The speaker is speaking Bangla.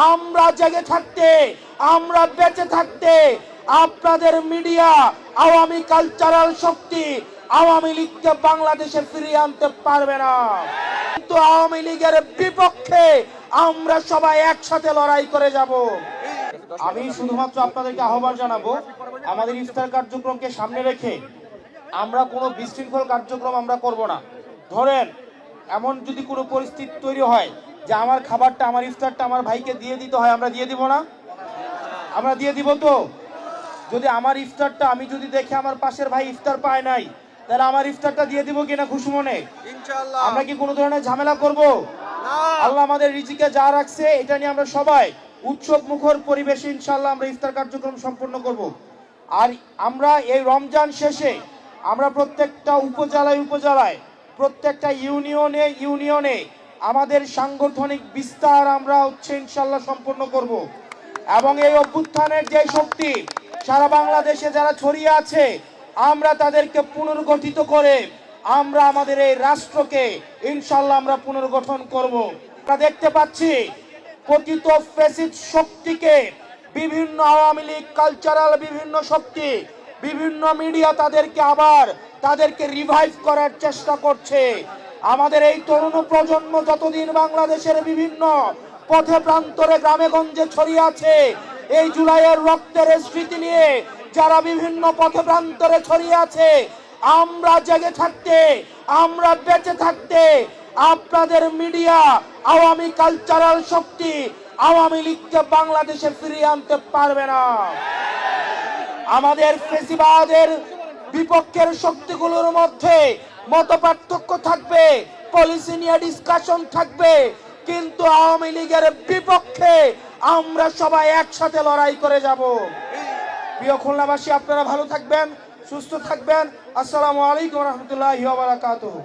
আমরা জেগে থাকতে, আমরা বেঁচে থাকতে আপনাদের মিডিয়া, আওয়ামী কালচারাল শক্তি আওয়ামী লীগকে বাংলাদেশে ফিরিয়ে আনতে পারবে না। কিন্তু আওয়ামী লীগের বিপক্ষে আমরা সবাই একসাথে লড়াই করে যাব। আমি শুধুমাত্র আপনাদেরকে আহ্বান জানাবো, আমাদের ইফতার কার্যক্রমকে সামনে রেখে আমরা কোনো বিশৃঙ্খল কার্যক্রম আমরা করব না। ধরেন এমন যদি কোনো পরিস্থিতি তৈরি হয় যে আমার খাবারটা, আমার ইফতারটা আমার ভাইকে দিয়ে দিতে হয়, আমরা দিয়ে দিব না? আমরা দিয়ে দিব তো? যদি আমার ইফতারটা আমি যদি দেখে আমার পাশের ভাই ইফতার পায় নাই, তাহলে আমার ইফতারটা দিয়ে দিব কিনা খুশি মনে? ইনশাআল্লাহ। আমরা কি কোনো ধরনের ঝামেলা করব? না। আল্লাহ আমাদের রিজিকে যা রাখছে এটা নিয়ে আমরা সবাই উৎসব মুখর পরিবেশে ইনশাআল্লাহ আমরা ইফতার কার্যক্রম সম্পন্ন করব। আর আমরা এই রমজান শেষে আমরা প্রত্যেকটা উপজেলায় প্রত্যেকটা ইউনিয়নে আমাদের সাংগঠনিক বিস্তার আমরা ইনশাআল্লাহ সম্পন্ন করব। এবং এই অভ্যুত্থানের যে শক্তি সারা বাংলাদেশে যারা ছড়িয়ে আছে, আমরা তাদেরকে পুনর্গঠিত করে আমরা আমাদের এই রাষ্ট্রকে ইনশাআল্লাহ আমরা পুনর্গঠন করব। আমরা দেখতে পাচ্ছি কথিত ফ্যাসিস্ট শক্তিকে বিভিন্ন আওয়ামী লীগ কালচারাল বিভিন্ন শক্তি, বিভিন্ন মিডিয়া তাদেরকে রিভাইভ করার চেষ্টা করছে। আমাদের এই তরুণ প্রজন্ম যতদিন বাংলাদেশের বিভিন্ন পথে প্রান্তরে গ্রামে গঞ্জে ছড়িয়ে আছে, এই জুলাইয়ের রক্তের স্মৃতি নিয়ে যারা বিভিন্ন পথে প্রান্তরে ছড়িয়ে আছে, আমরা জেগে থাকতে, আমরা বেঁচে থাকতে আপনাদের মিডিয়া, আওয়ামী কালচারাল শক্তি আওয়ামী লীগকে বাংলাদেশে ফিরিয়ে আনতে পারবে না। আমাদের ফেসিবাদের বিপক্ষের শক্তিগুলোর মধ্যে মতপার্থক্য থাকবে, পলিসি নিয়ে ডিসকাশন থাকবে, কিন্তু আওয়ামী লীগের বিপক্ষে আমরা সবাই একসাথে লড়াই করে যাব। প্রিয় খুলনাবাসী, আপনারা ভালো থাকবেন, সুস্থ থাকবেন। আসসালামু আলাইকুম ওয়া রাহমাতুল্লাহি ওয়া বারাকাতুহু।